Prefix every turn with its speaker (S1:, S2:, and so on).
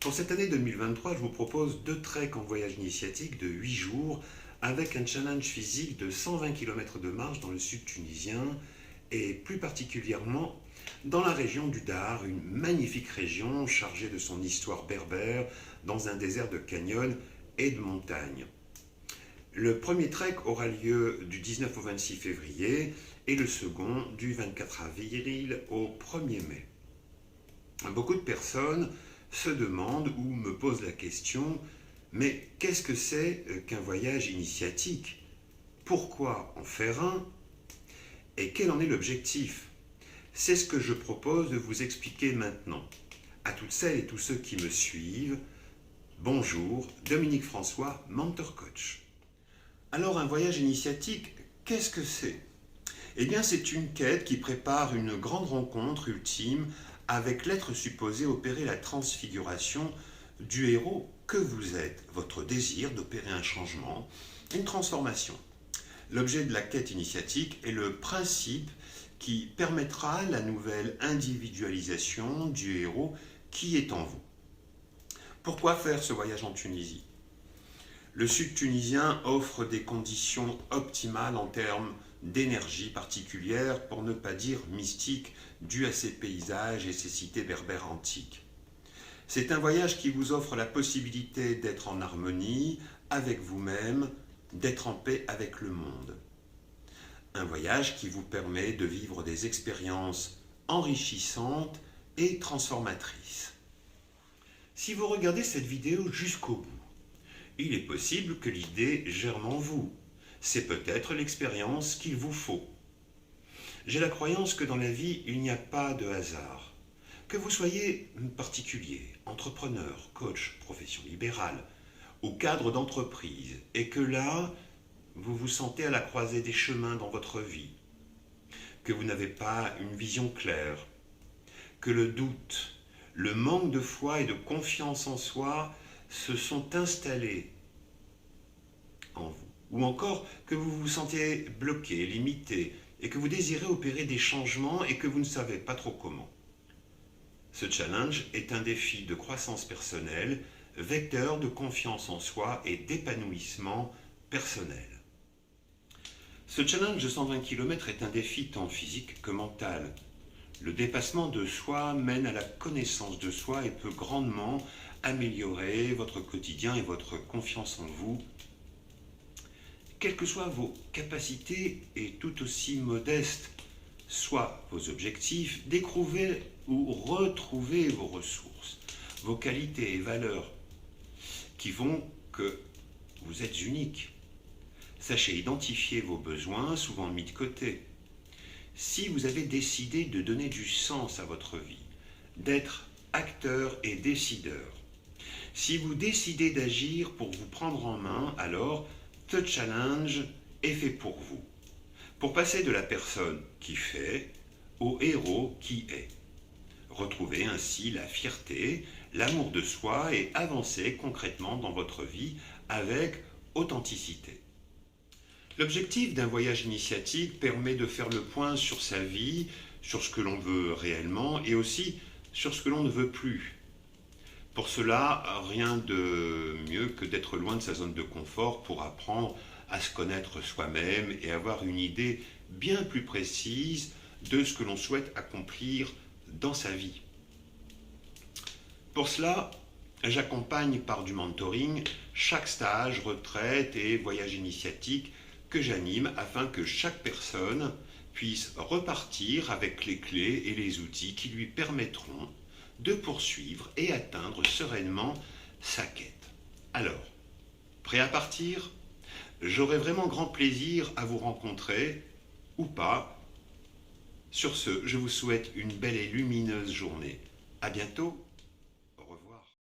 S1: Pour cette année 2023, je vous propose 2 treks en voyage initiatique de 8 jours avec un challenge physique de 120 km de marche dans le sud tunisien et plus particulièrement dans la région du Dar, une magnifique région chargée de son histoire berbère dans un désert de canyons et de montagnes. Le premier trek aura lieu du 19 au 26 février et le second du 24 avril au 1er mai. Beaucoup de personnes se demandent ou me posent la question, mais qu'est-ce que c'est qu'un voyage initiatique? Pourquoi en faire un? Et quel en est l'objectif? C'est ce que je propose de vous expliquer maintenant. À toutes celles et tous ceux qui me suivent, bonjour, Dominique François, Mentor Coach. Alors un voyage initiatique, qu'est-ce que c'est? Eh bien c'est une quête qui prépare une grande rencontre ultime avec l'être supposé opérer la transfiguration du héros que vous êtes, votre désir d'opérer un changement, une transformation. L'objet de la quête initiatique est le principe qui permettra la nouvelle individualisation du héros qui est en vous. Pourquoi faire ce voyage en Tunisie? Le sud tunisien offre des conditions optimales en termes d'énergie particulière, pour ne pas dire mystique, due à ses paysages et ses cités berbères antiques. C'est un voyage qui vous offre la possibilité d'être en harmonie avec vous-même, d'être en paix avec le monde. Un voyage qui vous permet de vivre des expériences enrichissantes et transformatrices. Si vous regardez cette vidéo jusqu'au bout, il est possible que l'idée germe en vous. C'est peut-être l'expérience qu'il vous faut. J'ai la croyance que dans la vie, il n'y a pas de hasard. Que vous soyez particulier, entrepreneur, coach, profession libérale, ou cadre d'entreprise, et que là, vous vous sentez à la croisée des chemins dans votre vie, que vous n'avez pas une vision claire, que le doute, le manque de foi et de confiance en soi se sont installés en vous, ou encore que vous vous sentez bloqué, limité, et que vous désirez opérer des changements et que vous ne savez pas trop comment. Ce challenge est un défi de croissance personnelle, vecteur de confiance en soi et d'épanouissement personnel. Ce challenge de 120 km est un défi tant physique que mental. Le dépassement de soi mène à la connaissance de soi et peut grandement améliorer votre quotidien et votre confiance en vous. Quelles que soient vos capacités et tout aussi modestes soient vos objectifs, découvrez ou retrouvez vos ressources, vos qualités et valeurs qui font que vous êtes unique. Sachez identifier vos besoins, souvent mis de côté. Si vous avez décidé de donner du sens à votre vie, d'être acteur et décideur, si vous décidez d'agir pour vous prendre en main, alors ce challenge est fait pour vous. Pour passer de la personne qui fait au héros qui est. Retrouvez ainsi la fierté, l'amour de soi et avancer concrètement dans votre vie avec authenticité. L'objectif d'un voyage initiatique permet de faire le point sur sa vie, sur ce que l'on veut réellement et aussi sur ce que l'on ne veut plus. Pour cela, rien de mieux que d'être loin de sa zone de confort pour apprendre à se connaître soi-même et avoir une idée bien plus précise de ce que l'on souhaite accomplir dans sa vie. Pour cela, j'accompagne par du mentoring chaque stage, retraite et voyage initiatique que j'anime afin que chaque personne puisse repartir avec les clés et les outils qui lui permettront de poursuivre et atteindre sereinement sa quête. Alors, prêt à partir? J'aurai vraiment grand plaisir à vous rencontrer, ou pas. Sur ce, je vous souhaite une belle et lumineuse journée. À bientôt!